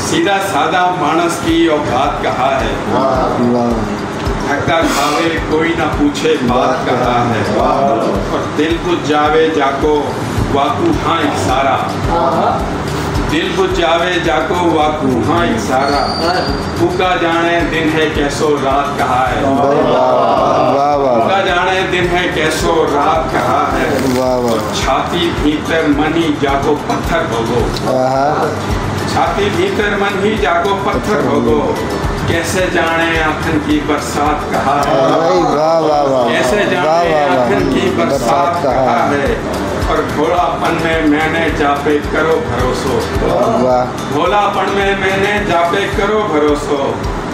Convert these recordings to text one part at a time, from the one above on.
सीधा सादा मानस की औकात कहा है, धक्का खावे कोई ना पूछे बात कहा है, और दिल बुझ जावे जाको वाकू हाँ एक सारा, दिल बुझ जावे जाको वाकू हाँ एक सारा, फूका जाने दिन है कैसो रात कहा है, फूका जाने दिन है कैसो रात कहा है, छाती भीतर मन ही जाको पत्थर भोगो, छाती भीतर मन ही जाको पत्थर भोगो, कैसे जाने आखन की बरसात कहा है, कैसे जाने आखन की बरसात कहा है, और भोलापन में मैंने जापे करो भरोसो, भोलापन में मैंने जापे करो भरोसो,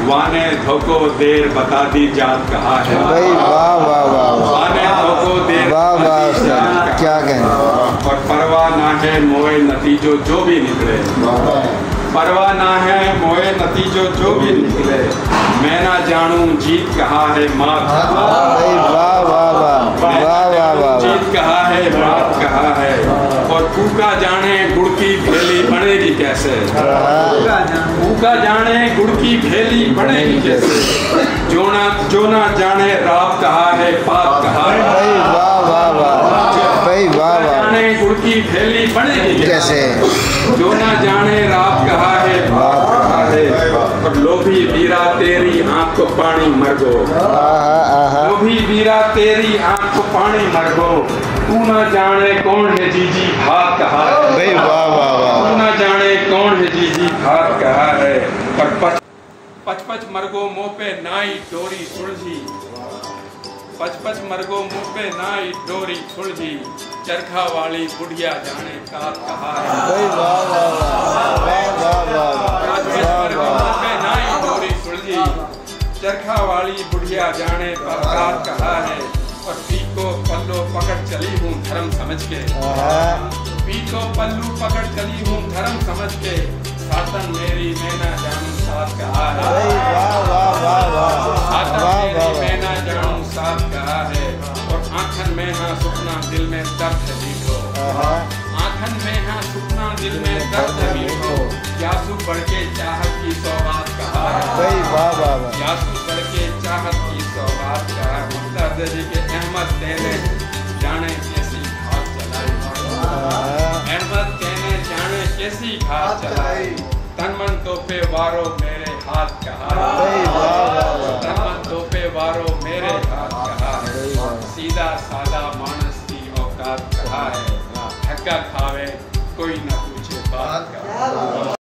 वाने धोको देर बता दी जात कहा है, वाने धोको देर बता दी जात क्या कहें, और परवाह ना है मोए नतीजो जो भी निकले, परवाह ना है मोए नतीजो जो भी निकले, मैं ना जानूं जीत कहा है मात, जीत कहा है मात कहा है, और फूका जाने गुड़ की भेली बनेगी कैसे, फूका जाने गुड़ की भेली बनेगी कैसे, जो ना जाने रात कहा है पात कहा है, जाने गुड़ की भेली बनेगी कैसे, जो ना जाने रात कहा है बात कहा है, और लोभी वीरा तेरी आँख को पानी मरगो, लोभी वीरा तेरी आँख को पानी मरगो, तू ना जाने कौन है जीजी भात कहा है, तू ना जाने कौन है जीजी भात कहा है, और पच मरगो मुँह पे नाई डोरी सुलझी, पच मरगो मुँह पे नाई डोरी सुलझी, चरखा वाली बुढ़िया जाने कात कहा है, नाई डोरी सुलझी, चरखा वाली बुढ़िया जाने कात कहा है, और पीको पल्लो पकड़ चली हूँ धर्म समझ के, पीको पल्लू पकड़ चली हूँ धर्म समझ के, सातन मेरी मैं ना जानूं साथ कहा है, सातन मेरी मैं ना जानूं साथ कहा है, और आँखन में हाँ सुपना दिल में दर्द है मीठो, आँखन में हाँ सुपना दिल में दर्द है मीठो, यासु बढ़ के चाहत की सौगात कहा है, यासु बढ़ के चाहत की सौगात कहा है, मुख्तार दर्जे के अहमद तेने जाने कैसी घात चलाई, अहमद तेने जाने कैसी घात चलाई, तन मन तो पे वारो मेरे हाथ कहा है, तन मन तो पे वारो मेरे हाथ कहा है, सीधा सादा मानस की औकात कहा है, धक्का खावे कोई न पूछे बात कहा है।